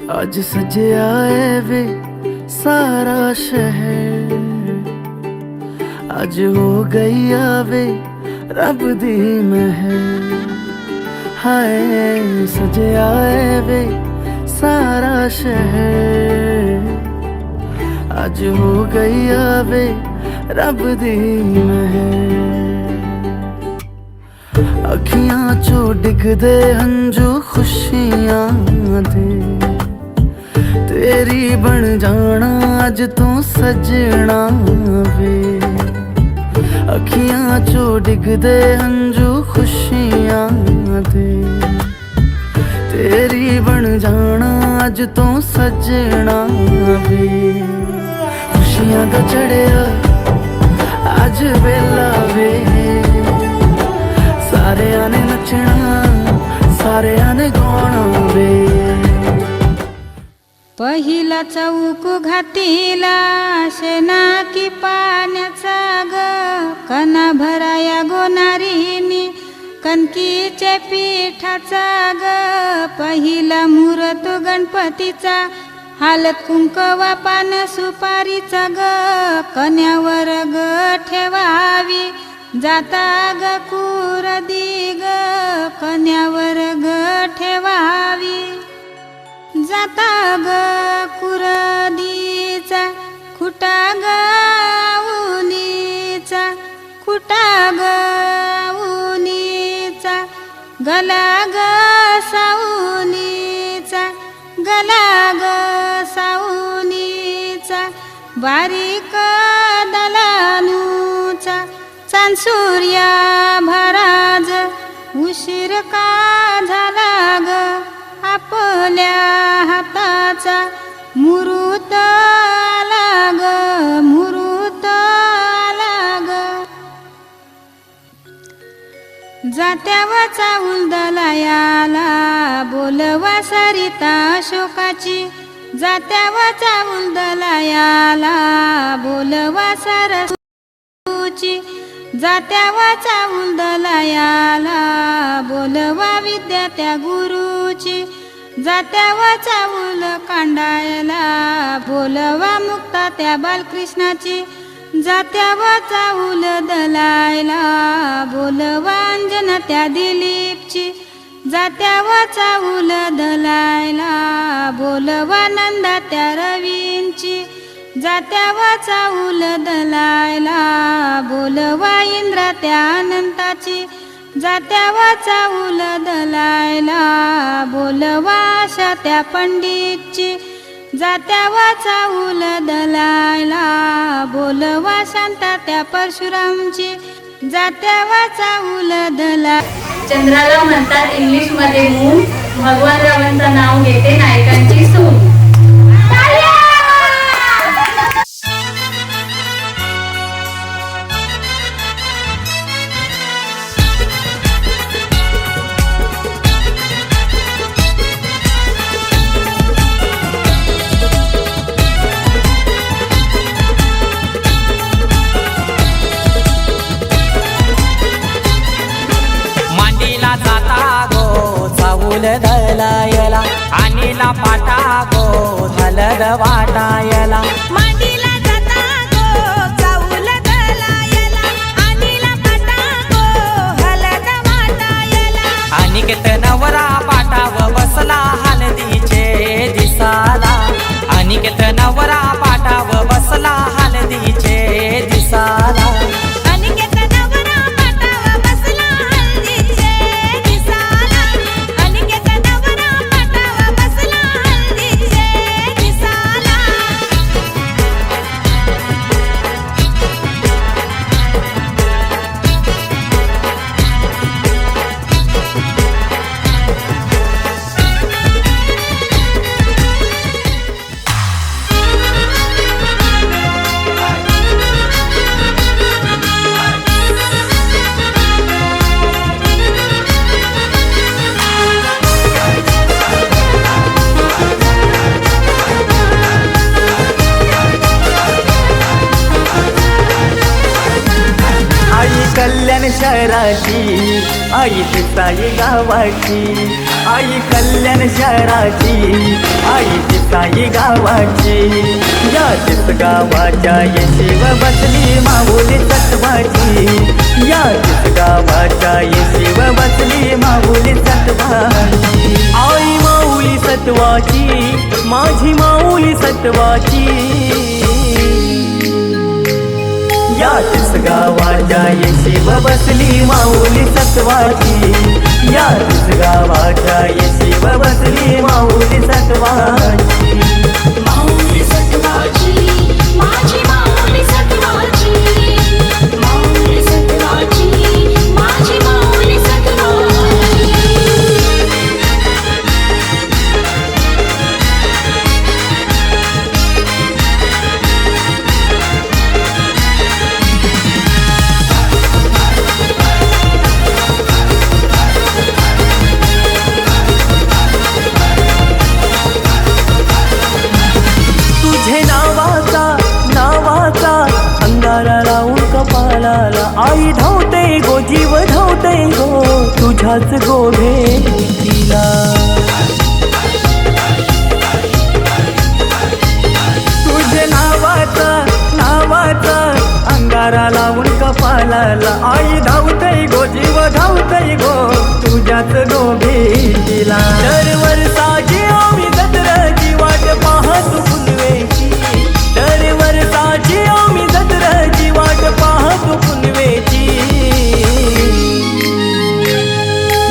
आज सजया है वे सारा शहर, आज हो गई आवे रब दी महर। हाय सजया है वे सारा शहर, आज हो गई आवे रब दी महर। अखियां चो डिगदे हंजू खुशियां दे, तेरी बन जाना अज तू सजना वे। अखियां चो डिगदे हंजू खुशियां दे, तेरी बन जाना अज तू सजना वे। खुशियां दा चढ़िया अज वेला वे, सारेयां ने नचना सारेयां ने गाना वे। पहिला चौक घातीला शेना की पाण्याचा ग, कणा भराया गोनारीनी कणकीच्या पिठाचा ग। पहिला मुहूर्त गणपतीचा हालत कुंकवा पान सुपारीचा ग, कन्यावर ग ठेवावी जाता ग कुरदी ग, कन्यावर ग ठेवावी जाता ग कुरदीचा। खुटा ग उनीचा, खुटा ग उनीचा, गला ग साऊनीचा, गला ग साऊनीचा। बारीक दलानूचा चांसूर्या भराज, उशीर का झाला ग आपल्या हाताचा। मुहूर्त आला ग, मुहूर्त आला ग। जात्यावर चाऊल दलायाला बोलवा सरिता अशोकाची, जात्यावर चाऊल दलायाला बोलवा सरसूची। जात्यावर चाऊल दलायाला बोलवा विद्या त्या गुरुची, जात्यावर चाऊल कांडायला बोलवा मुक्ता त्या बालकृष्णाची। जात्यावर चाऊल दलायला बोलवा अंजना त्या दिलीपची, जात्यावर चाऊल दलायला बोलवा नंदा त्या रवींची। जात्यावर चाऊल दलायला बोलवा इंद्रा त्या अनंताची, जात्यावर चाऊल दलायला बोलवा आशा त्या पंडितची। जात्यावर चाऊल दलायला बोलवा शांता त्या परशुरामची, जात्यावर चाऊल दला। चंद्राला म्हणतात इंग्लिश मध्ये मून, भगवान रावांचं नाव घेते नायकांची सून। दलायला आणीला पाटा गो हलद वाटायला। मांडीला जाता गो चाऊल दलायला, आणीला पाटा गो हलद वाटायला। अनिकेत नवरा पाटाव बसला हलदीचे दिसाला, अनिकेत नवरा पाटाव बसला हलदीचे दिसाला। अनिकेत नवरा पाटाव बसला हळदीचे दिसाला, अनिकेत नवरा पाटाव बसला हळदीचे दिसाला। कल्याण शहराची आई पिताई गावाची, आई कल्याण शहराची आई गावाची याच गावाच्या येशीव बसली माऊली सत्वाची याच गावाच्या येशीव बसली माऊली सत्वाची आई माऊली सत्वाची माझी माऊली सत्वाची याच गावाच्या येशीव बसली माऊली सत्वाची याच गावाच्या येशीव बसली माऊली सत्वाची माऊली सत्वाची माझी माऊली सत्वाची माऊली सत्वाची माझी माऊली सत्वाची तुझे नावाचा अंगारा लावून कपाळाला आई धावते गो जीव धावते गो तुझ्याच गोभेटीला तुझे नावाचा अंगारा लावून कपाळाला आई धावते गो जीव धावते गो तुझ्याच गोभेटीला दरवर्षा आम्ही जत्राची वाट पाहतो पुनवेची दरवर्षाची आम्ही जत्राची वाट पाहतो पुनवेची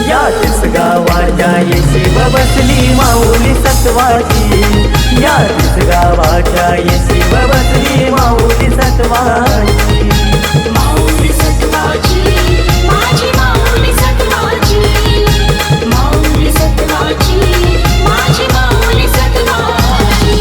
याच गावाच्या येशीव बसली माऊली सत्वाची याच गावाच्या येशीव बसली माऊली सत्वाची माऊली सत्वाची माझी माऊली सत्वाची माऊली सत्वाची माझी माऊली सत्वाची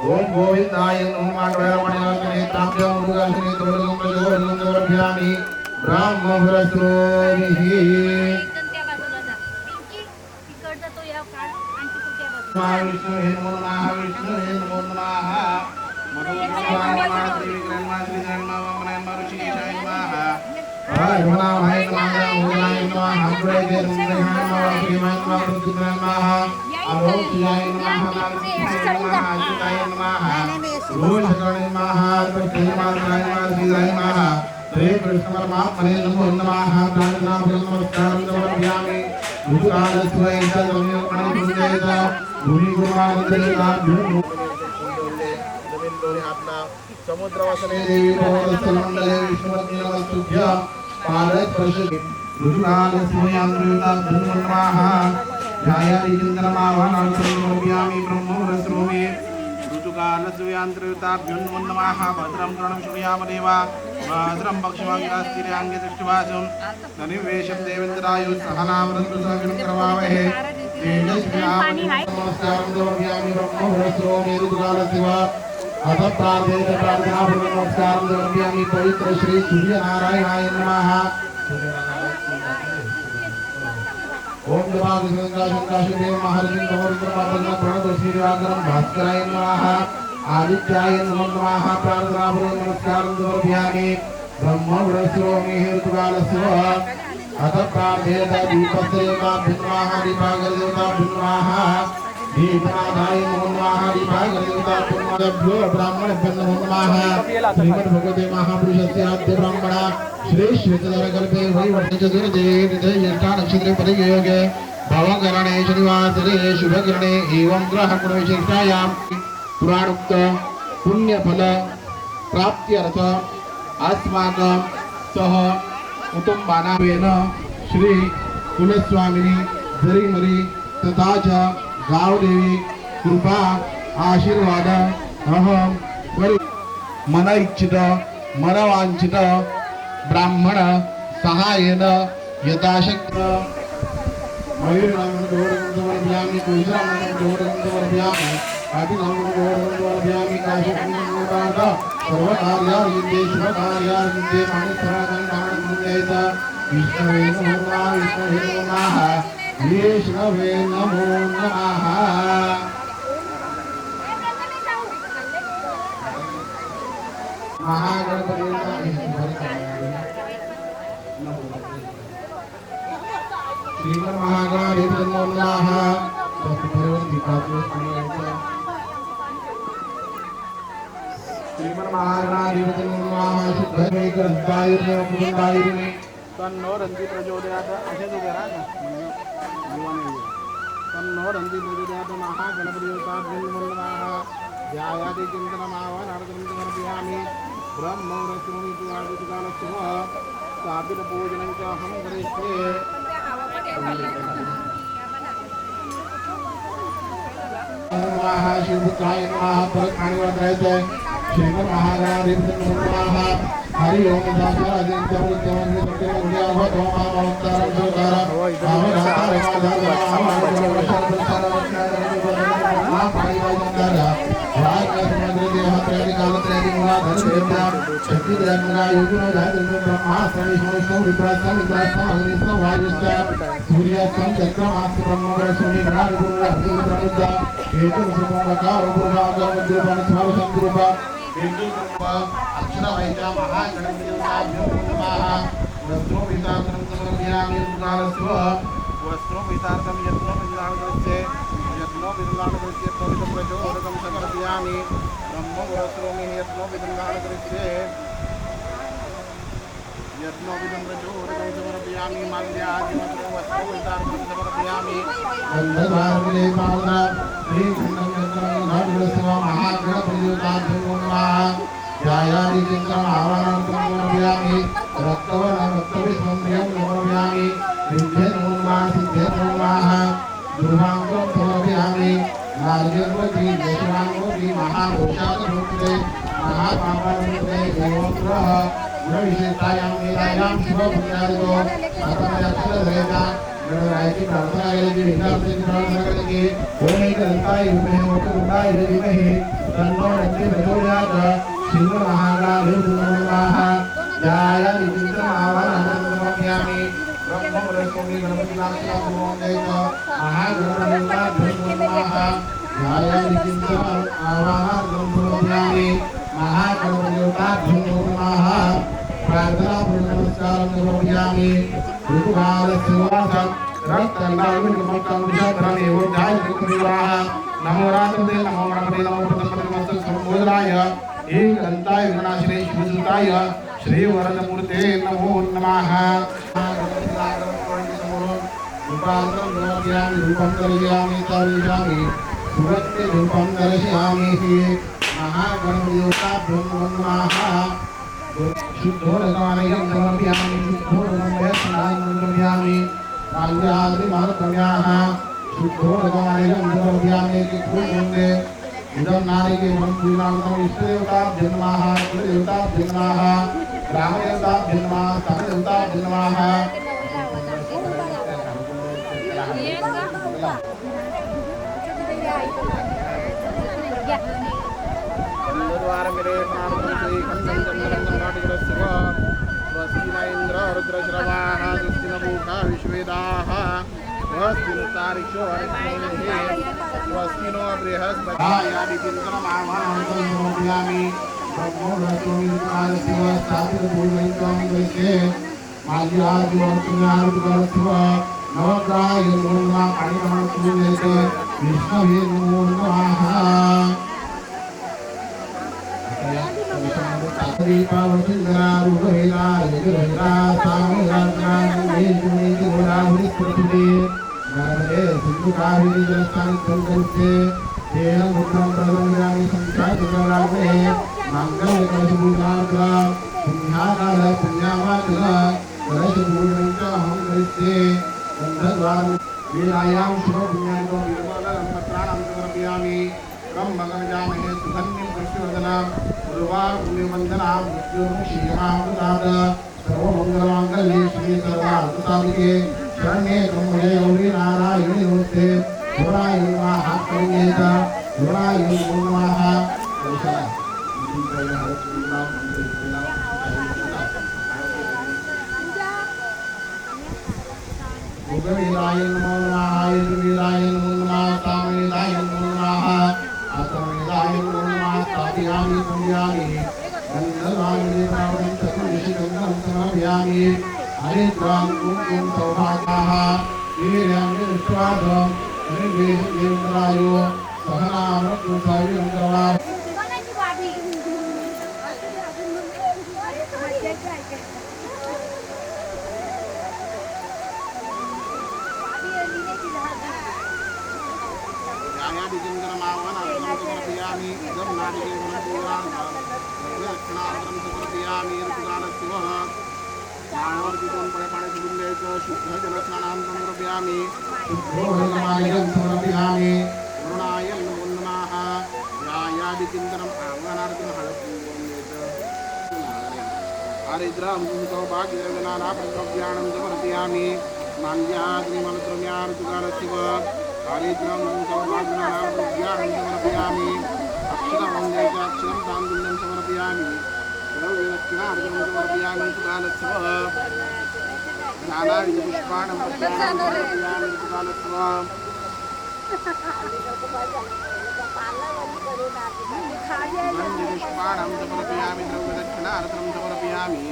ओम गोविंदाय नमः माधवाय ताम्यं मुरुगासने तोरगुंडोरगुंडोरभ्यामि ब्राह्मणस्रोमिहि महाविष्णु हे नमो नमः विष्णु हे नमो नमः समुद्र वसने देवी भवस्तमंडले विष्णुवती नमस्तुभ्य पारस प्रशस्ति रुद्राल स्मयान्द्रयुता धन्वन्वाः ध्यायादि चिन्तनमावानान्तरम्यामि ब्रह्मवरस्रोमे ऋतुकाल स्मयान्द्रयुताभ्युन्वन्नमाः भद्रं कर्णं शृणुयामदेवा भद्रं पक्षिमाङ्गास्तिर्याङ्गे दृष्टिवासं तनिवेशं देवेन्द्रायु सहनावरन्तु सहगणं करवावहे नमस्कारं दौर्यामि ब्रह्मवरस्रोमे ऋतुकाल शिवा अथ प्रार्थना नमस्कारं दौर्यामि पवित्र श्री सूर्यनारायणाय नमः ओम देवाग गंगा शंकाशदेव महर्षि गौरव पापना प्रणतोषी दिवाकरं भास्कराय नमः आदित्याय नमः प्रार्थना नमस्कारं दौर्यामि ब्रह्मवरस्रोमे ऋतुकालस्य अथ प्रार्थना दीपस्येका भिन्नाः दीपागरदेवता भिन्नाः दीपनाथाय नमः दीपागरदेवता भिन्नाभ्यो ब्राह्मणभ्यो नमः श्रीमद् भगवते महापुरुषस्य आद्य ब्राह्मणा श्री श्वेतधरकल्पे वैवर्तचतुर्दे विधे ज्येष्ठा नक्षत्रे परियोगे भवकरणे शनिवासरे शुभकरणे एवं ग्रहगुणविशिष्टायां पुराणोक्त पुण्यफल प्राप्त्यर्थ अस्माकं सह कुटुंबानावेन श्री कुलस्वामिनी जरीमरी तथा च गावदेवी कृपा आशीर्वाद अहम मन इच्छित मनवांछित ब्राह्मण सहाय्येन यथाशक्ति मयूरनामं जोडकं समर्पयामि तुलसीनामं जोडकं समर्पयामि आदिनामं जोडकं समर्पयामि काशकं समर्पयामि सर्वकार्यार्जिते शुभकार्यार्जिते मानसराजं दानमुद्येत विष्णवे नमो नमः महागणपति श्रीमन महागणाधिपति नमः श्रीमन महागणाधिपति नमः शुद्धमे ग्रंथायुर्मे पुरुषायुर्मे तन्नो रंदी प्रचोदयात असेच उभे राहा ना तन्नो रंदी प्रचोदयात महागणपतियोताभ्यं नमः ध्यायादि चिन्तनमावानार्दं समर्पयामि ब्रह्मोरस्रोमिति आदिकालस्य स्थापितपूजनं च अहं करिष्ये नमः शिवपुत्राय नमः परखाणिवद्रयते श्रीमन महागणाधिपति नमः हरि ओम दासराजं जपुत्रमं सत्यमुद्यावतो मामवतारं सुतारं अक्षरवैद्या महागणपतियोताभ्यो नमः वस्त्रोपितार्थं समर्पयामि उद्गारस्व वस्त्रोपितार्थं यत्नोपितार्थस्य प्रचोदकं समर्पयामि ब्रह्मपुरस्रोमि यत्नोपितार्थस्य यत्नोपितं प्रचोदकं समर्पयामि माल्यादिमत्र वस्त्रोपितार्थं समर्पयामि गन्धर्वार्मिले पावना श्रीखण्डं यत्रं घटवस्व महागणपतियोताभ्यो नमः ध्यायादि चिन्तनम् आवाहनार्थं समर्पयामि रक्तवर्णं रक्तविष्णुं समर्पयामि सिद्धे नमो नमः सिद्धे नमो नमः दुर्वाङ्गं समर्पयामि नार्यवती दशवाङ्गोपि महाघोषाकरूपिते महापापारूपिते देवोग्रह गुणविशेषतायां वेदायां शुभपुण्यादिको अतमयक्षरधरेता गणरायकी प्रार्थना करेगी विद्यार्थी की प्रार्थना करेगी ओम एकदंताय विद्महे वक्रतुण्डाय धीमहि तन्नो रंगी प्रचोदयात् श्रीमन महागणाधिपति नमः ध्यायादि चिन्तनमावाहनार्थं समर्पयामि ब्रह्मपुरस्रोमि गणपतिनाथं महागणपतियोताभ्यो नमः ध्यायादि चिन्तनमावाहनार्थं समर्पयामि महागणपतियोताभ्यो नमः प्रार्थना नमस्कारं समर्पयामि ऋतुकालस्य वासं रक्तनाविकमकं विषधरमेव ध्यायकृतविवाह नमो रात्रे नमो गणपते नमो प्रथममस्तक संबोधनाय एकदन्ताय गणाश्री शिवसुताय श्रीवरदमूर्ते नमो नमः रूपान्तरं समर्पयामि रूपं दर्शयामि तर्शयामि सुरत्ते रूपं दर्शयामि महागणपतियोताभ्यो नमः शुद्धोदकालयं समर्पयामि शुद्धोदकं समर्पयामि काल्याद्रिमार्गम्याः शुद्धोदकालयं समर्पयामि कित्वोन्दे इदं नारिकेलं पूर्णार्थम् इष्टदेवताभ्यो नमः कुलदेवताभ्यो नमः ग्रामदेवताभ्यो नमः स्थलदेवताभ्यो नमः द्वारमिरे प्रार्थनायै खण्डं चन्दनं नाटिकरस्य स्वस्ति न इन्द्र रुद्रश्रवाः स्वस्ति न मूका विश्वेदाः स्वस्ति न तारिक्षो हरिष्णेः स्वस्ति नो बृहस्पतिर्यादि चिन्तनमावाहनार्थं समर्पयामि ब्रह्मोरस्रोमिकालस्य स्थापितपूर्वैकं दृश्ये माल्यादिवर्तुन्यारुद्गलस्व नवग्राय नमो नमः काणिनमः पूजयते विष्णवे नमो नमः दीपावसुंदरा रूपहीरा यजुरहीरा सामूहिरा मेजुनीति गुणाहुरिस्पृतिते नर्मदे सिन्धुकावेरी जलस्थानित्वं करिष्ये तेन मुद्रं प्रदर्शयामि संख्यातुकरावे मङ्गलकलशभूषार्थ पुण्याकाल पुण्यावाचल कलशभूषणं च अहं करिष्ये गन्धद्वार वीरायां शुभपुण्यान्तो निर्मलं पत्राणां समर्पयामि ब्रह्मगजामहे सुगन्धिं पुष्पवर्धनां उर्वारुण्यवन्दनां मृत्युर्मुषीयमां सर्वमंगलमांगल्ये शिवे सर्वार्थसाधिके शरण्ये त्र्यंबके गौरी नारायणी नमस्ते गुणाय नमः हात करून घ्यायचा गुणाय नमः उग्रवीराय नमो नमः युद्धवीराय नमो नमः सामवेदाय नमो नमः अथर्ववेदाय नमो नमः स्थापयामि पूजयामि गन्धर्वाणि प्रावणं चतुर्दशिगन्धं समर्पयामि हरिद्रां कुङ्कुमं सौभागाः वीर्यं विश्वासं निर्वेशेन्द्रायो सहनामृत्यु सायुङ्गवा शुद्ध जलस्नानान्तं समर्पयामि शुद्धोदकमालिकं समर्पयामि करुणाय नमो नमः यायादिचिन्तनम् आह्वानार्थं हरिद्रां सौभाग्यरगनानाप्रद्रव्याणं समर्पयामि माल्याग्निमलद्रव्याणुकालशिव हरिद्रां सौभाग्यनानाप्रद्रव्याणं समर्पयामि अक्षरवन्दे च अक्षरं ताम्बूलं समर्पयामि द्रव्यदक्षिणार्घ्यं समर्पयामि कालशिव नानाविधपुष्पाणं समर्पयामि कालशिव पुष्पाणं समर्पयामि द्रव्यदक्षिणार्थं समर्पयामि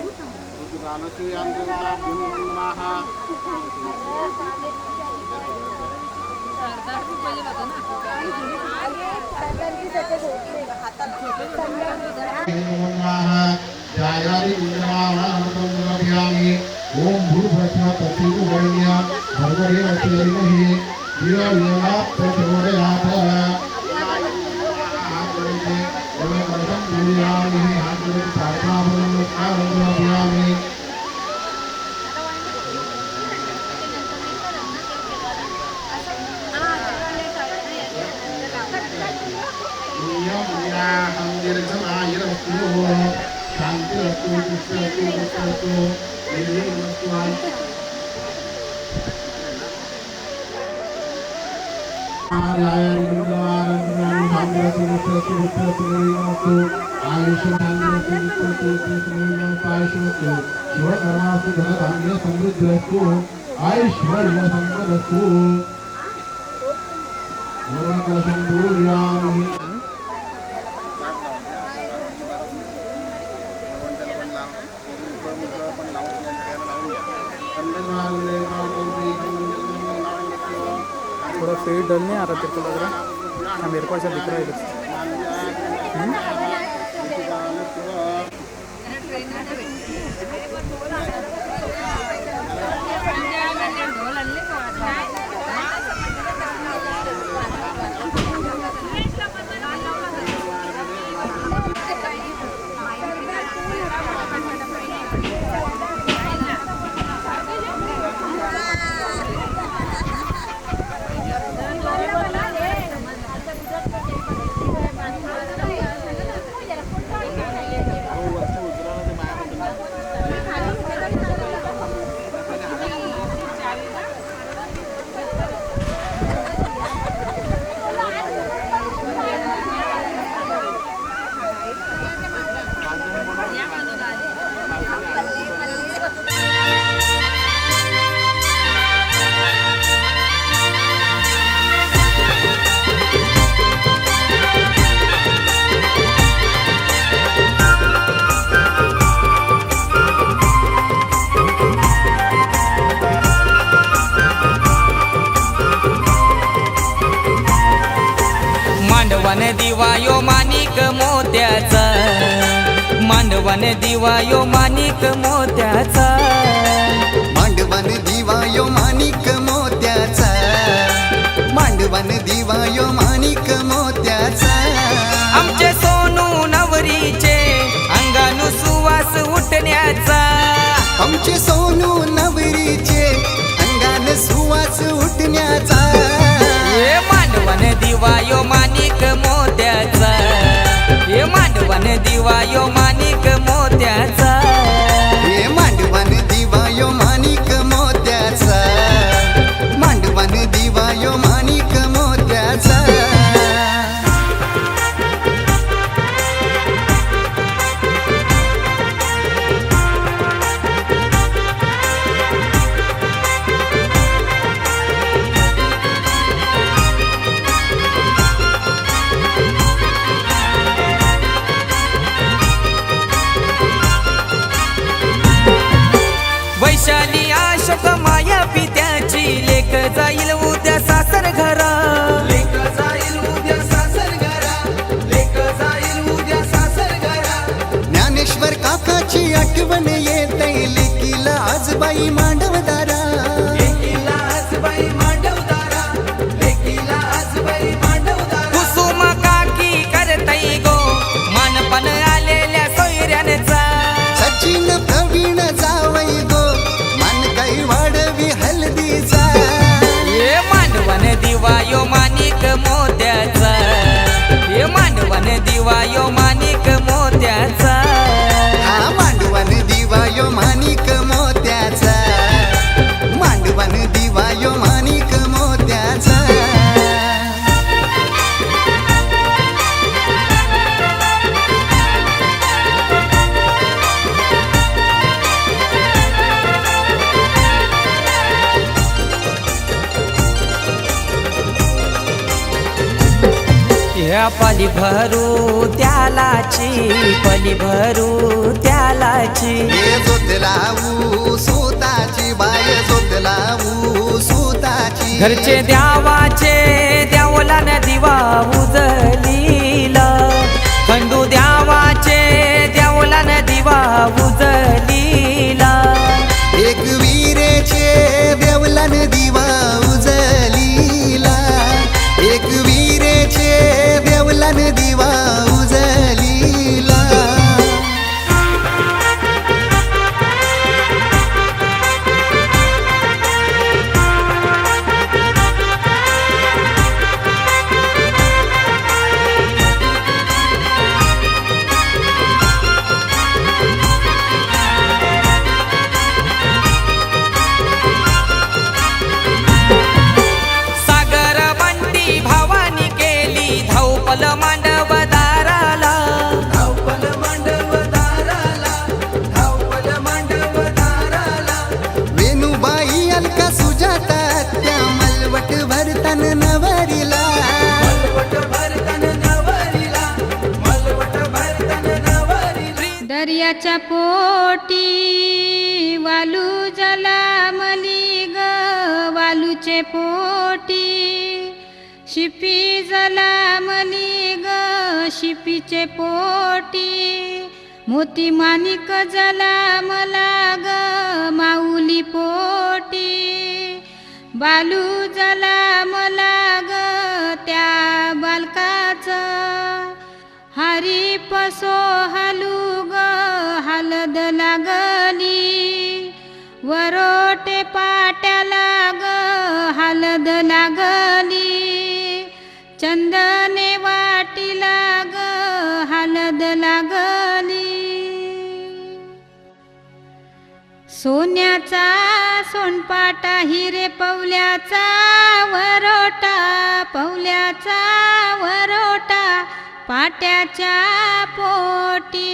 ऋतुकालस्य यान्त्रिकाभ्यं नमः ओम भूर्भुवः तत्सवितुर्वरेण्यं भर्गो देवस्य धीमहि धियो यो न प्रचोदयात् थोड़ा फेड डल नहीं आ रहा तेरे को लग रहा है? हाँ मेरे को ऐसा दिख रहा है इधर से। मांडवन दिवायो माणिक मोत्याचा मांडवन दिवायो माणिक मोत्याचा मांडवन दिवायो माणिक मोत्याचा मांडवन दिवायो माणिक मोत्याचा आमचे सोनू नवरीचे अंगानु सुवास उठण्याचा आमचे सोनू नवरीचे अंगान सुवास उठण्याचा हे मांडवन दिवायो माणिक मोत्याचा हे मांडवन दिवायो माणिक मोत्याचा हे मांडवन वैशाली अशोक माया पित्याची लेक जाईल उद्या सासर घरा ज्ञानेश्वर काकाची आठवण येते लेकीला आज बाई मांडवदारा कुसुम काकी करतई गो मानपण आलेल्या सोयऱ्यांचा सचिन प्रवीण जावई गो मान काही वाढवी हल्दीचा ये मांडवन दिवायो माणिक मोत्याचा ये मांडवन दिवायो माणिक मोत्याचा हा मांडवन दिवायो माणिक मोत्याचा मांडवन दिवायो माणिक मोत्याचा या पली भरू त्यालाची पली भरू त्यालाची ये जोत लावू सुताची बाय जोत लावू सुताची घरचे द्यावाचे द्यावला न दिवा उजलीला खंडू द्यावाचे द्यावला न दिवा उजलीला एक वीरेचे देवलन दिवा उजलीला एक वीरेचे देवलन दिवा उजलीला सागर बंटी भावानी केली धावपल मांडव दाराला वेणुबाई अलका सुजाता त्या मलवट भरतन नवरीला दर्याच्या पोटी वालू जलामली ग वालूचे पोटी शिपी जलामली ग शिपीचे पोटी मोती माणिक जलामला ग माऊली पोटी बालू जलामला ग त्या बालकाचं हरी पसो हालू ग हालद लागली वरोटे पाट्याला ग हालद लागली चंदने वाटीला ग हालद लागली सोन्याचा सोनपाटा हिरे पवल्याचा वरोटा पवल्याचा वरोटा पाट्याच्या पोटी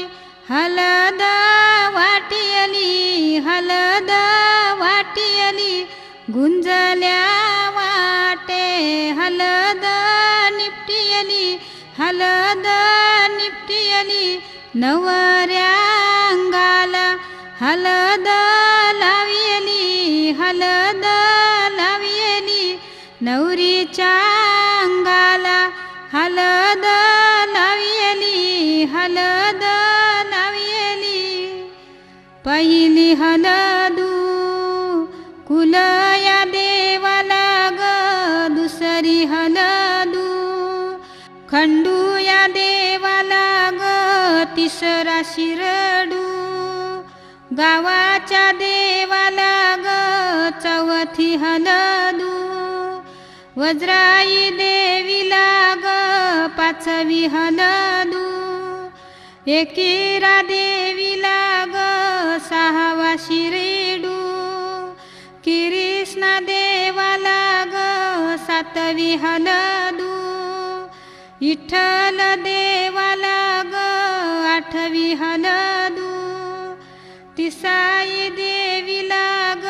हलद वाटियली हलद वाटियली गुंजल्या वाटे हलद निपटियली हलद निपटियली नवऱ्या अंगाला हलद लावियली हलद लावियली नवरीच्या अंगाला हलद लावियली हलद लावियली पहिली हलदू कुलया देवाला ग दुसरी हलदू खंडू या देवाला ग तिसरा शिरडू गावाच्या देवाला ग चौथी हलदू वज्राई देवीला ग पाचवी हलदू एकीरा देवीला ग सहावा शिरेडू कृष्णा देवाला ग सातवी हलदू विठ्ठल देवाला ग आठवी हलदू तिसाई देवीला ग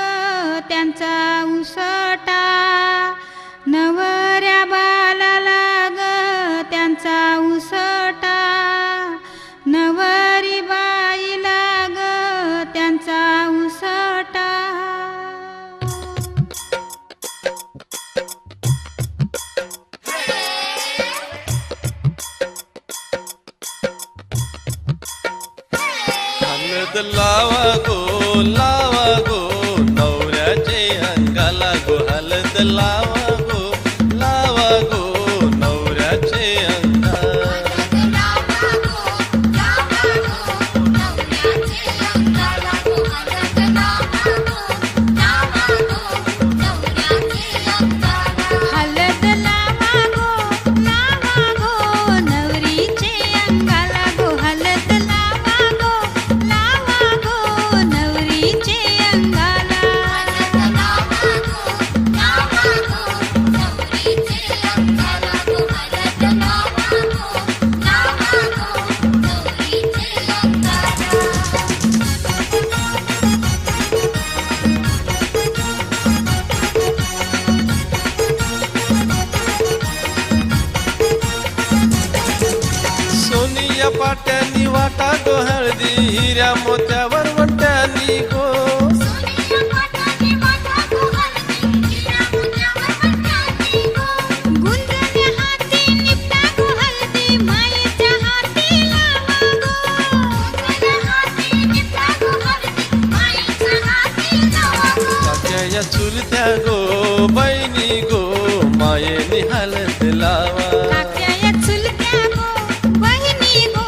त्यांचा उसटा नवऱ्या बालाला ग त्यांचा उसटा नवरी बाईला ग त्यांचा उसटा हळद लावा गो नवऱ्याचे अंगाला गो हळद लावा गो नवऱ्याचे अंगाला हळद लावा गो नवरीचे अंगाला गो हळद लावा गो नवरीचे अंगाला सोनिया पाट्यानी वाटा गो हळदी हिऱ्या मोत्यावर वट्यानी गो गुंजण्या हाती निपटा गो हळदी मायेच्या हाती लावा गो काक्या चुलत्या गो बहिणी गो मायेनी हळद लावा काक्या चुलत्या गो बहिणी गो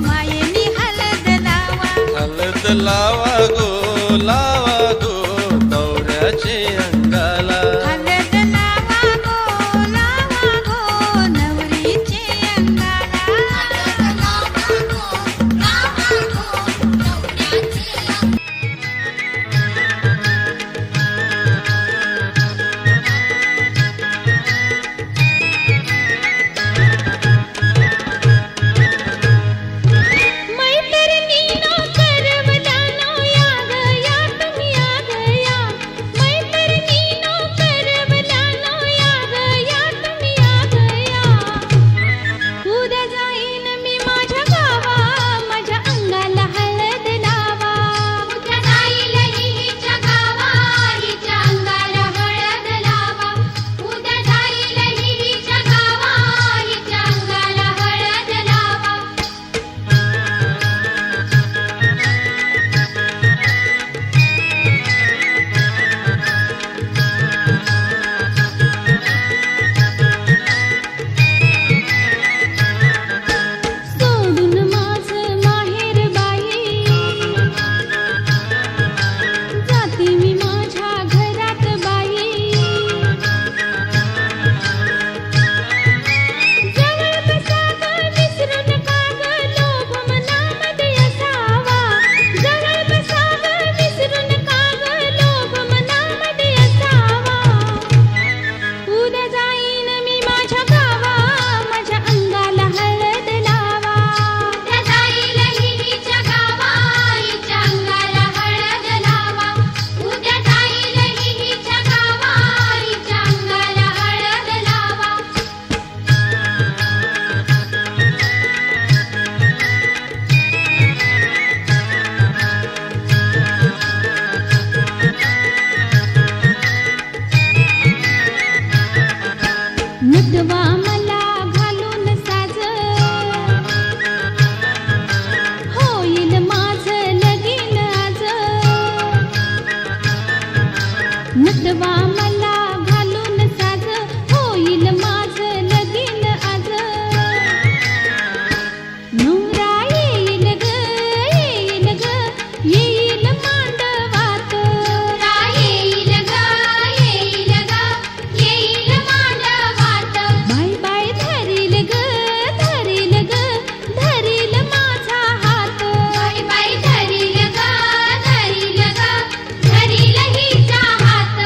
मायेनी हळद लावा हळद लावा गो नवऱ्याचे अंगाला हळद लावा गो नवरीचे मैत्रिणीनो करवलानो या गया तुम्ही या गया मैत्रिणीनो करवलानो या गया तुम्ही या गया उद्या जाईन मी माझ्या गावा माझ्या अंगाला हळद लावा उद्या जाईल हिच्या गावा हिच्या अंगाला हळद लावा उद्या जाईल हिच्या गावा हिच्या अंगाला हळद लावा सोडून माझं माहेर बाई जाती मी माझ्या घरात बाई जवळ बसा ग विसरू नका ग लोभ मनामध्ये असावा जवळ बसा ग विसरू नका ग लोभ मनामध्ये असावा उद्या जाईन मी माझ्या गावा माझ्या अंगाला हळद लावा उद्या जाईल हिच्या गावा हिच्या अंगाला हळद लावा उद्या जाईल हिच्या गावा हिच्या अंगाला हळद लावा नटवा मला घालून साज होईल माझं लगीन आज नटवा मला घालून साज होईल माझं लगीन आज नवरा येईल ग येईल मांडवात येईल मांडवात बाय बाय धरील माझा हात बाय बाय धरील हिचा हात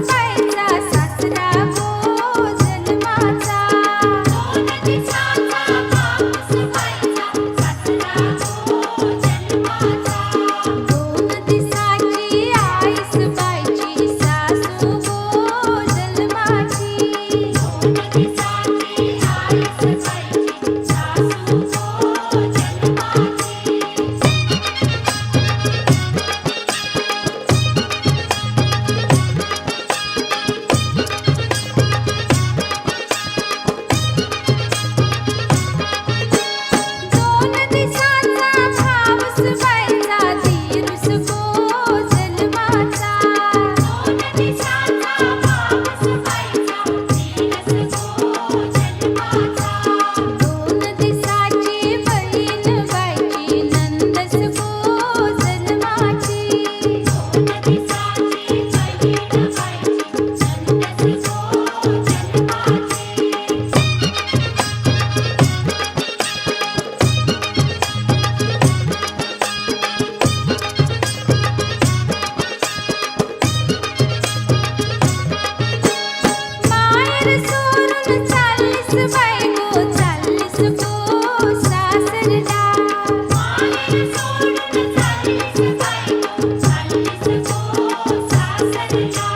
बाईचा सासरा गो जन्माचा दोन दिसाचा मावस बाईचा सासरा गो जन्माचा दोन दिसाची आईस बाईची सासू गो जन्माची दोन दिसाची आईस बाईची सासू गो जन्माची दोन दिसाचा भावस बाईचा धीरुस गो जन्माचा दोन दिसाचा भावस बाईचा धीरुस गो जन्माचा दोन दिसाची बहीण बाईची नंदस गो जन्माची दोन दिसाची बहीण बाईची नंदस गो जन्माची माहेर सोडून चाललीस बाई गो चाललीस गो सासरला माहेर सोडून चाललीस बाई गो चाललीस गो सासरला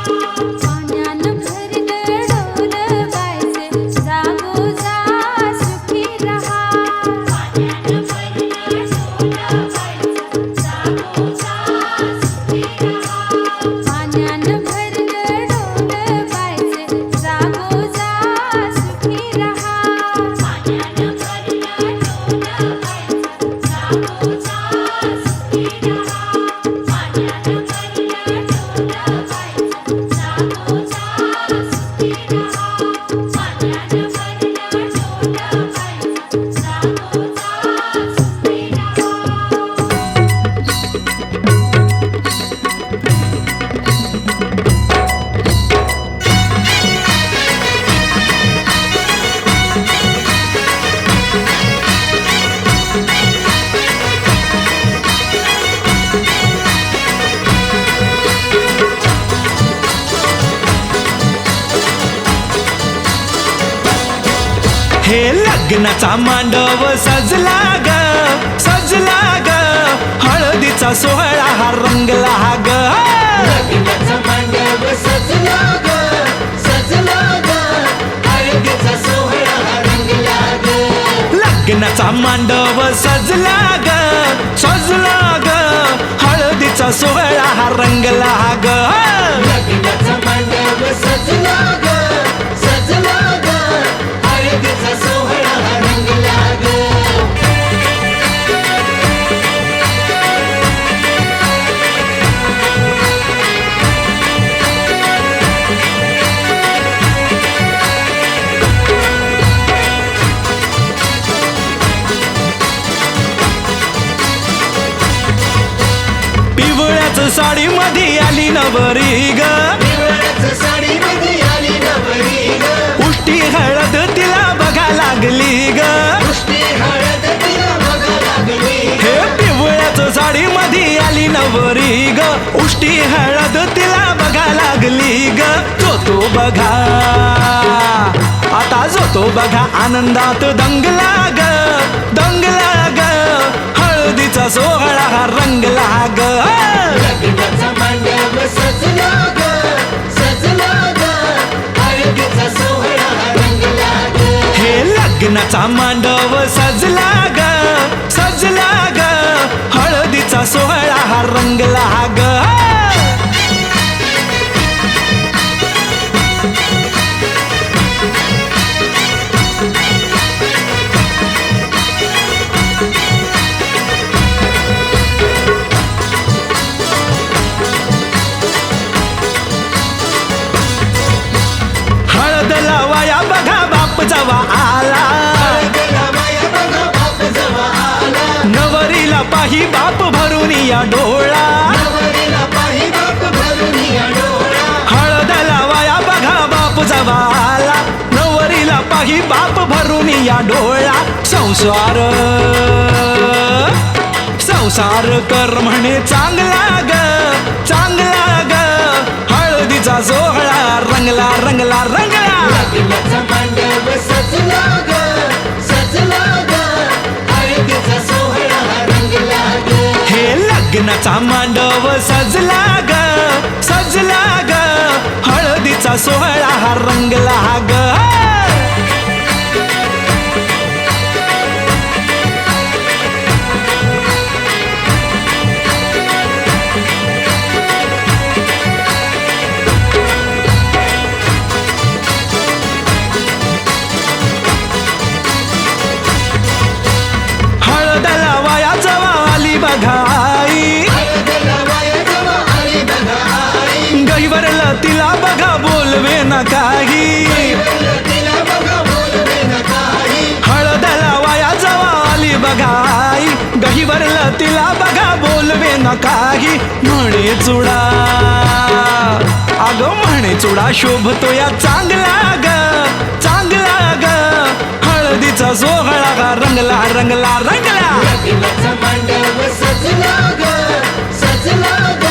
पाण्यानं भरलं डोलं बाईचे जागो जा सुखी रहा पाण्यानं भरलं डोलं बाईचं जागो जा सुखी रहा पाण्यानं भरलं डोलं बाईचे जागो जा सुखी रहा पाण्यानं भरलं डोलं बाईचं जागो जा सुखी रहा पाण्यानं भरलं डोलं बाईचं जागो जा सुखी रहा पाण्यानं भरलं डोलं बाईचं जागो जा सुखी रहा हे लग्नाचा मांडव सजला ग सजला ग हळदीचा सोहळा हा रंगला ग लग्नाचा मांडव सजला ग सजला ग हळदीचा सोहळा हा रंगला ग लग्नाचा मांडव सजला ग सजला ग हळदीचा सोहळा हा रंगला ग लग्नाचा मांडव सजला ग सजला ग हळदीचा सोहळा हा रंगला ग पिवळ्याच साडी मध्ये आली नवरी ग पिवळ्याच साडी मध्ये आली नवरी ग उष्टी हळद तिला बघा लागली ग उष्टी हळद तिला बघा लागली हे पिवळ्याच साडी मध्ये आली नवरी ग उष्टी हळद तिला बघा लागली ग जो बघा आता जो बघा आनंदात दंगला ग दंगला ग हळदीचा सोहळा हा रंगला ग लग्नाचा मांडव सजला ग सजला ग हळदीचा सोहळा हा रंगला ग हे लग्नाचा मांडव सजला ग सजला ग हळदीचा सोहळा हा रंगला ग हळद लावाया बघा बाप जवा आला नवरीला पाही बाप भरून या डोळा हळद लावाया बघा बाप जवा आला नवरीला पाही बाप भरून या डोळा संसार संसार कर म्हणे चांगला ग चांगला ग हळदीचा सोहळा लग्नाचा मांडव सजला ग सजला ग हळदीचा सोहळा हा रंगला ग हळदला वाया जवा आली बघाई गहीवरला तिला बघा बोलवे ना काही हळदला वाया जवा आली बघाई गहीवरला तिला बघा बोलवे ना काही म्हणे चुडा अगं म्हणे चुडा शोभतो या चांगला ग चांगला ग हळदीचा सोहळा गा रंगला रंगला रंगला मांडव सजला ग सजला ग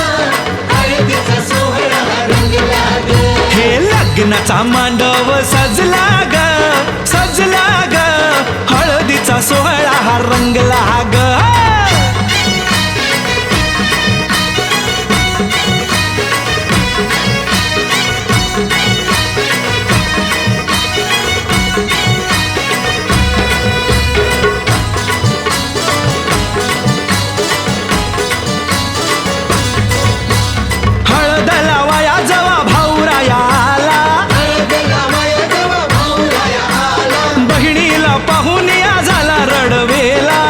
हळदीचा सोहळा रंगला ग हे लग्नाचा मांडव सजला ग सजला ग हळदीचा सोहळा हा रंगला ग हळदला वाया जवा भाऊराया आला बहिणीला पाहून या झाला रडवेला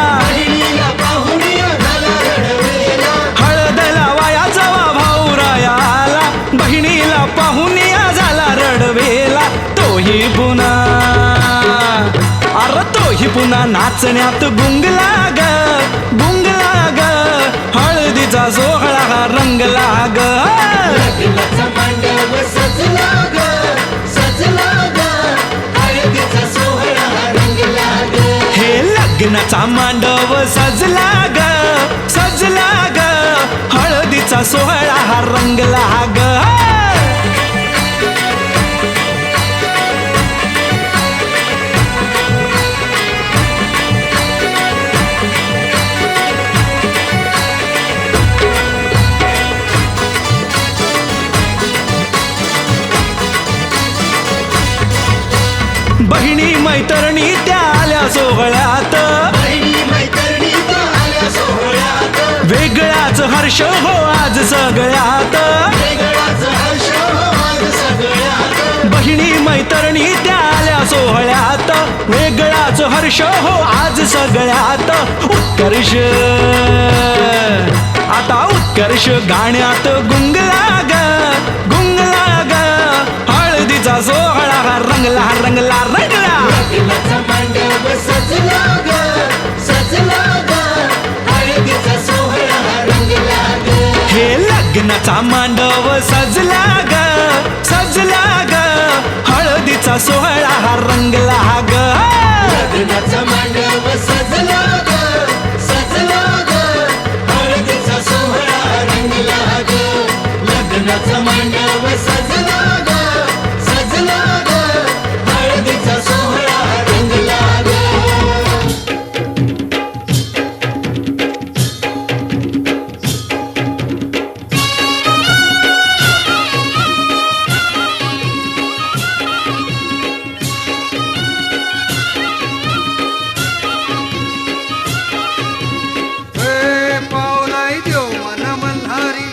हळदला वाया जवा भाऊराया आला बहिणीला पाहून या झाला रडवेला तोही पुन्हा अरे तोही पुन्हा नाचण्यात गुंगला ग गुंगला ग हळदीचा सोहळा हा रंगला ग मांडव सजला ग सजला ग हळदीचा सोहळा रंगला ग हे लग्नाचा मांडव सजला ग सजला ग हळदीचा सोहळा हा रंगला ग बहिणी मैत्रिणी त्या आल्या सोहळ्यात वेगळाच हर्ष हो आज सगळ्यात बहिणी मैत्रिणी त्या आल्या सोहळ्यात वेगळाच हर्ष हो आज सगळ्यात उत्कर्ष आता उत्कर्ष गाण्यात गुंगला ग गुंगला ग हळदीचा सोहळा हा रंगला रंगला रंगला मांडव सजला ग सजला ग हळदीचा सोहळा रंगला ग हे लग्नाचा मांडव सजला ग सजला ग हळदीचा सोहळा हा रंगला ग लग्नाचा मांडव सजला ग सजला ग हळदीचा सोहळा रंगला ग लग्नाचा मांडव सजला ग सजला ग हळदीचा सोहळा रंगला ग पावलाय देव मन मल्हारी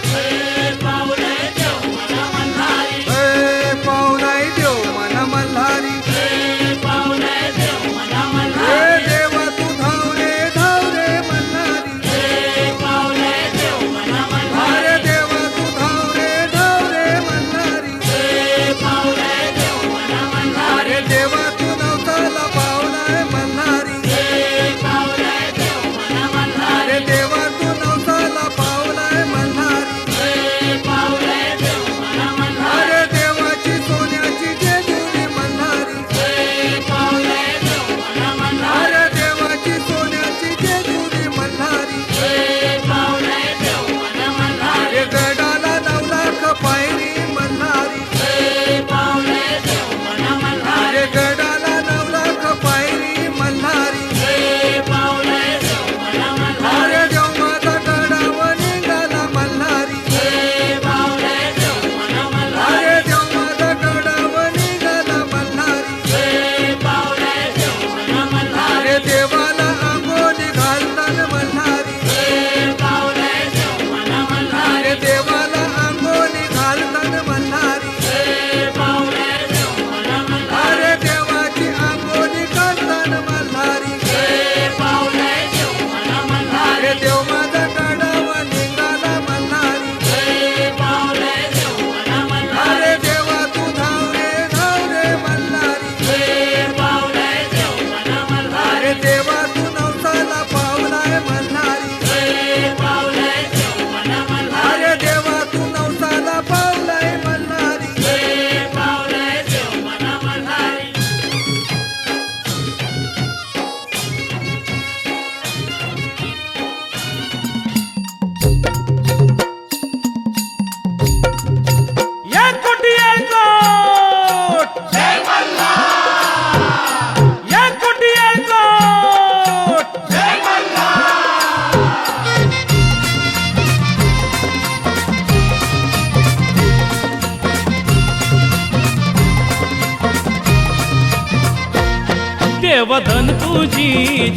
देवधन तुझी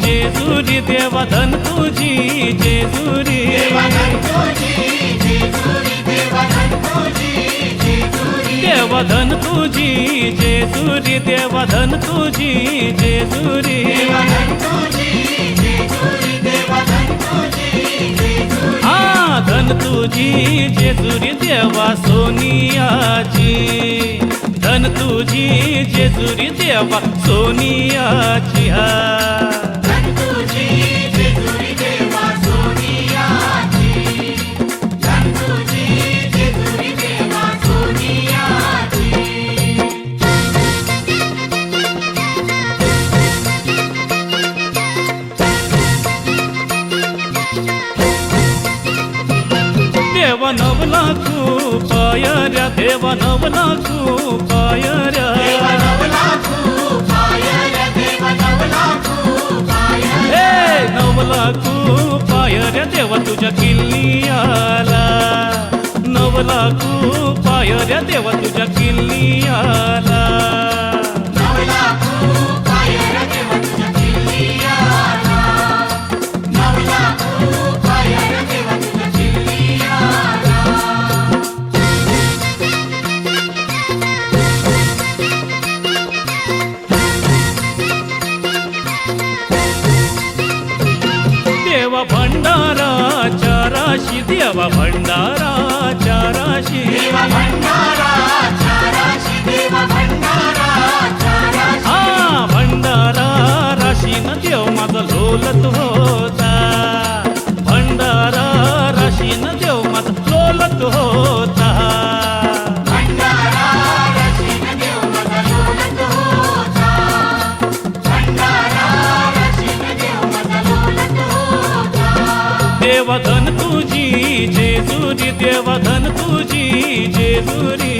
जेजुरी देवधन तुझी जेजुरी देवधन तुझी जेजुरी देवधन तुझी जेजुरी हा धन तुझी जेजुरी देवा सोनियाची धन तुझी जेजुरी देवा सोनियाची हा देवा नवला खूप पायऱ्या देवा नवला खूप पायऱ्या हे नवला खूप पायऱ्या देवा तुझ्या किल्ल्याला नवला खूप पायऱ्या देवा तुझ्या किल्ल्याला देवा भंडारा चाराशी देवा भंडारा चाराशी हा भंडारा राशीन देव माझा लोलत होता भंडारा राशीन देव माझा लोलत होता देवधन तुझी जेजुरी देवधन तुझी जेजुरी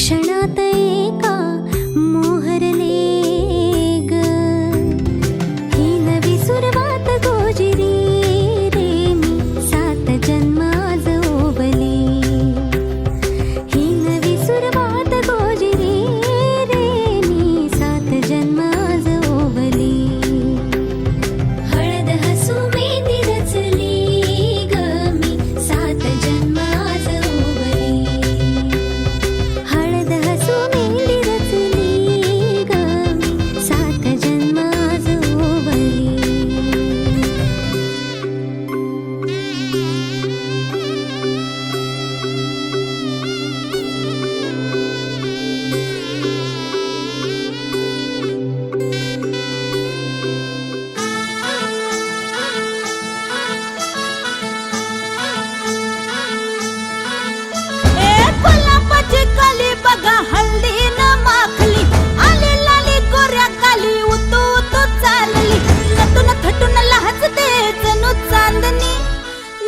क्षणात एका मोहरले ग ही नवी सुरुवात गोजिरी रे मी 7 जन्म आज ओवली ही नवी सुरुवात गोजिरी रे मी 7 जन्म आज ओवली हळद हसू मेहंदी रचली ग मी 7 जन्म आज ओवली हळद हसू मेहंदी रचली ग मी 7 जन्म आज ओवली गुलाबाची कली बघा हल्दी न माखली आली लाली गोऱ्या काली उतू उतू चालली नटून थटून लाजते जणू चांदणी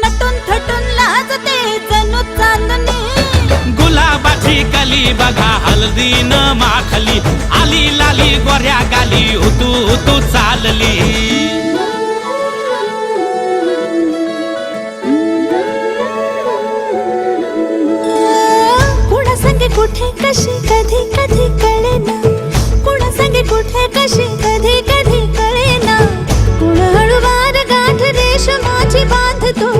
नटून थटून लाजते जणू चांदणी गुलाबाची कली बघा हळदी न माखली आली लाली गोऱ्या गाली उतू उतू चालली कुणा संगे कुठे कशी कधी कधी कळेना कुणा संगे कुठे कशी कधी कधी कळेना कुण हळूवार गाठ रेशमाची बांधतो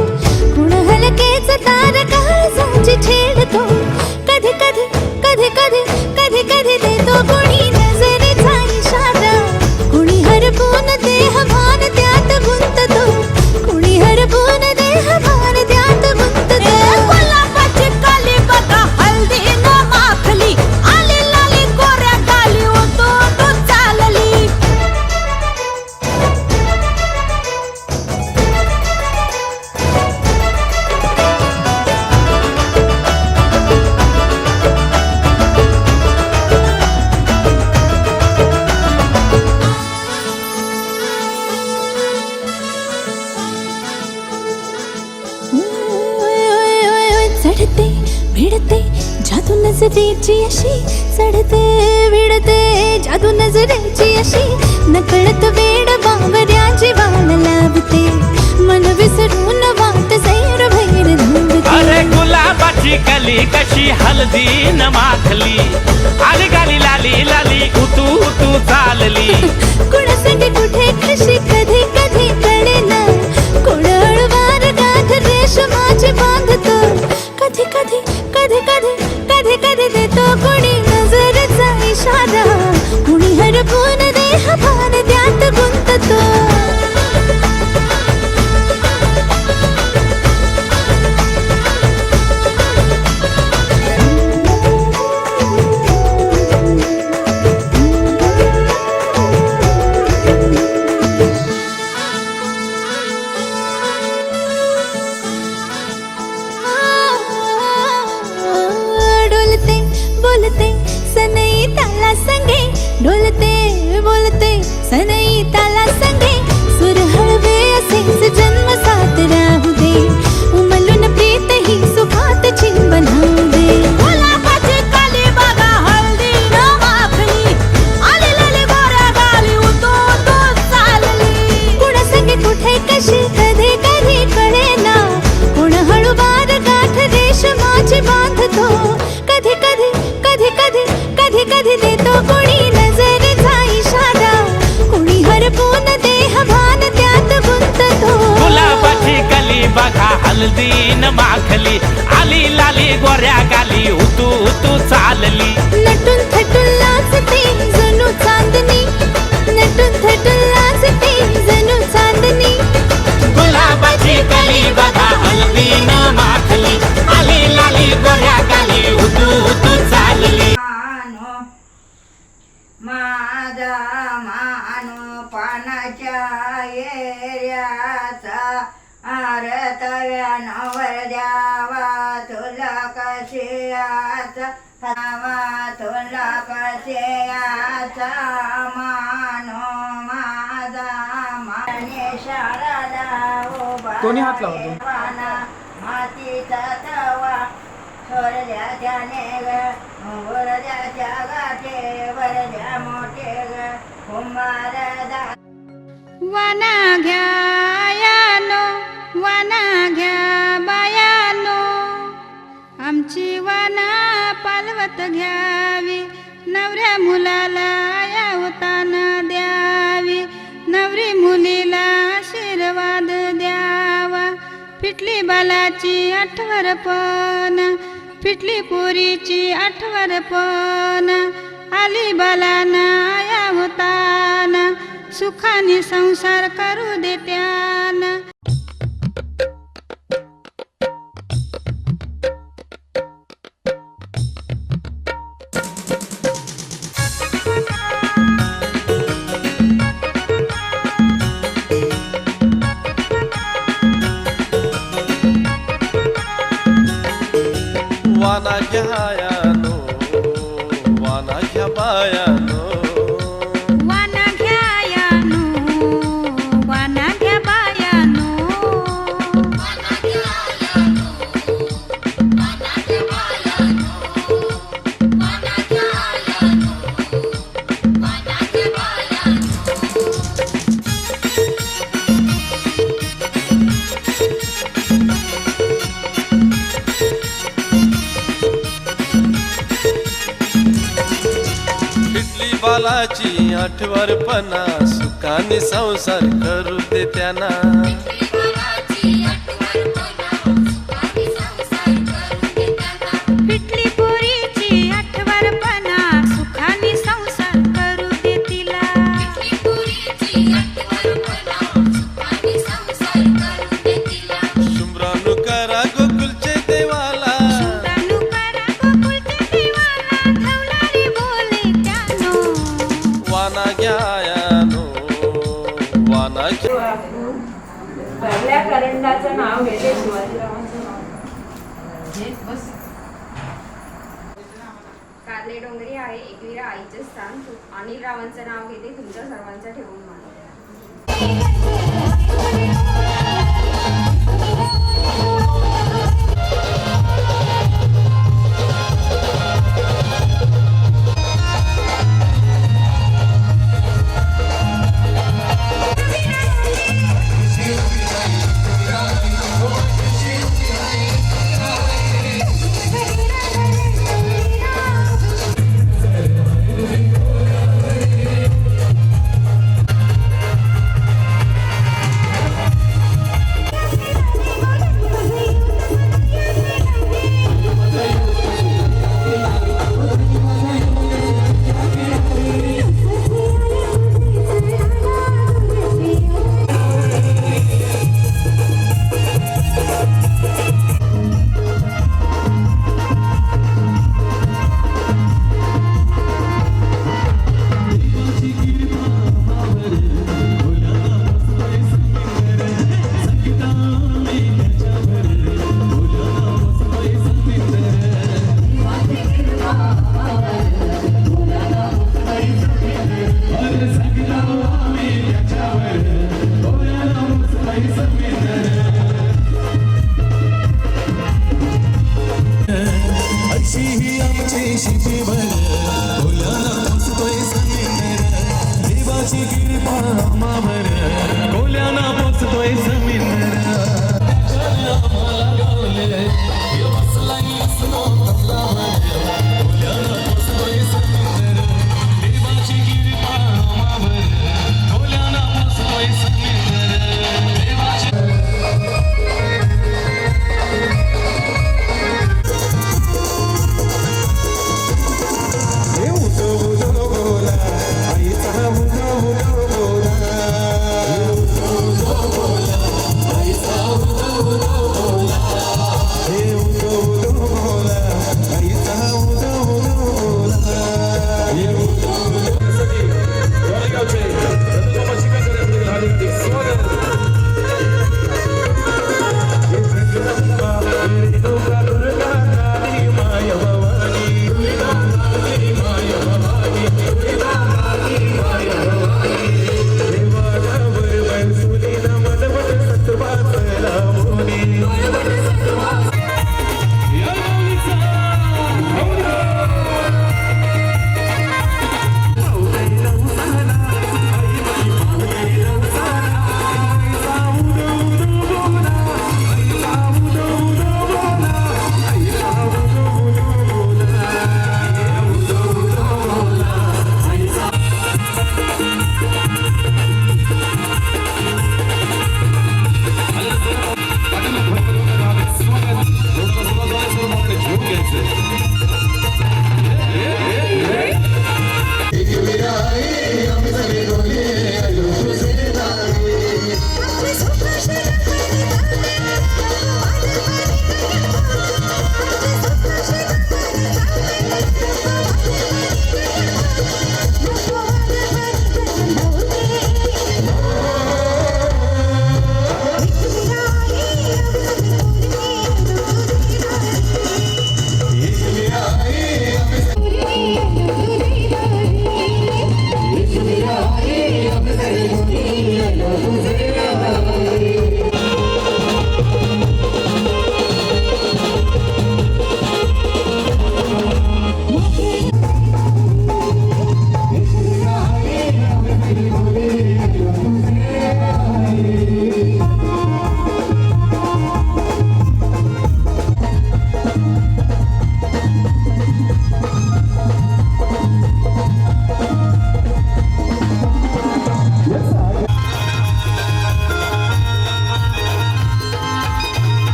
कुण हलकेच तार काळजाची छेडतो कधी कधी कधी कधी कधी कधी देतो कुणी नजरेचा इशारा कुणी हरपून देह भान त्यात गुंततो कुणी हरपून देह भान त्यात गुंततो गुलाबाची कली बघा हल्दी न माखली आली लाली गोऱ्या काली उतू उतू चालली चढते भिडते जादू नजरेची अशी चढते विडते जादू नजरेची अशी नकळत वेड बावऱ्याची वाल लाभते मन विसरून वाट सैर भैर धुंदते अरे गुलाबाची कली कशी हळदी न माखली आली गाली लाली लाली उतू उतू चालली कुणा संगे कुठे कशी कधी कधी कळेना कुण हळूवार गाठ रेशमाची बांधतो कधी कधी कधी कधी कधी कधी देतो कुणी नजरेचा इशारा कुणी हरपून देह भान त्यात गुंततो डोलते बोलते सनई ताला संगे डोलते बोलते सनई ताला संगे सुर हळवे असेच जन्म साथ राहू दे उमलून प्रीत ही सुखात चिंबन होऊ दे गुलाबाची कली बघा हल्दी न माखली आली लाली गोऱ्या गाली उतू उतू चालली कुणा संगे कुठे कशी कधी कधी कळेना कुण हळूवार गाठ रेशमाची बांधतो कधी कधी कधी कधी कधी कधी देतो कुणी नजरेचा इशारा कुणी हरपून देह भान त्यात गुंततो गुलाबाची कली बघा हळदी न माखली आली लाली गोऱ्या गाली उतू उतू चालली नटून थटून लाजते जणू चांदणी नटून थटून लाजते जणू चांदणी गुलाबाची कली बघा हळदी न माखली आली लाली गोऱ्या गाली उतू उतू चालली माझा मानो पानाच्या येऱ्याचा आरतव्यानवर द्यावा तुला कशेयाचा तुला कशेयाचा मानो माझा माने शाळा दोन्ही हात लावा, दोन्ही. मातीचा तवा थोरल्याच्या नेग वरल्याच्या गाठे वरल्या मोठे ग कुंभार वाना घ्या यानो वाना घ्या बायानो आमची वाना पालवत घ्यावी नवऱ्या मुलाला यावताना द्यावी नवरी मुलीला आशीर्वाद द्यावा फिटली बालाची आठवरपण फिटली पोरीची आठवरपण आली बालाना आया होताना सुखाने संसार करू दे त्याना वाना घ्यायानो वाना घ्या बायानो वाना घ्या यानो वाना घ्या बायानो फिटली बालाची आठवरपणा सुखाने संसार करू दे त्यांना फिटली पोरीची आठवरपणा सुखाने संसार करू दे तिला शुभ्रानु करा गोकुलचे देवाला सुदानु करा गोकुळच्या देवाला ठवलारी बोले त्यानो वाना घ्यायानो वाना घ्या पहिल्या करंडाचं नाव घेते शिवाजीरावांचं कारले डोंगरी आहे एकविरा आईचे स्थान अनिल रावांचं नाव घेते तुमच्या सर्वांचं ठेवून मान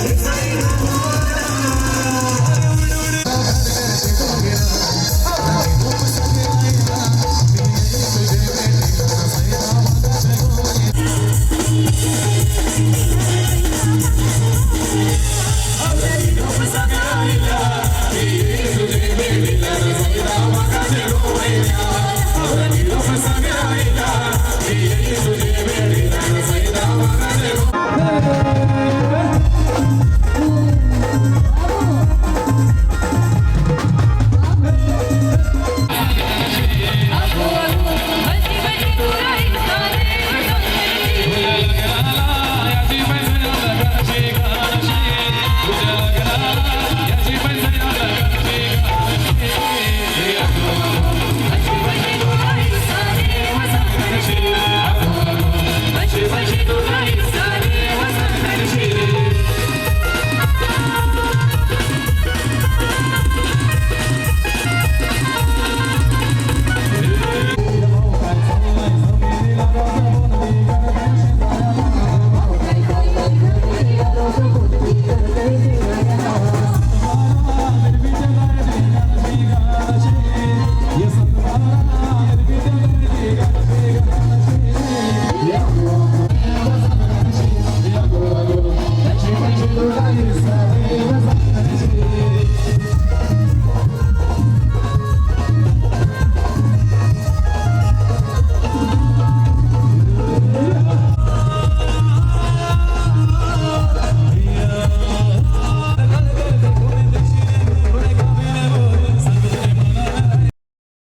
It's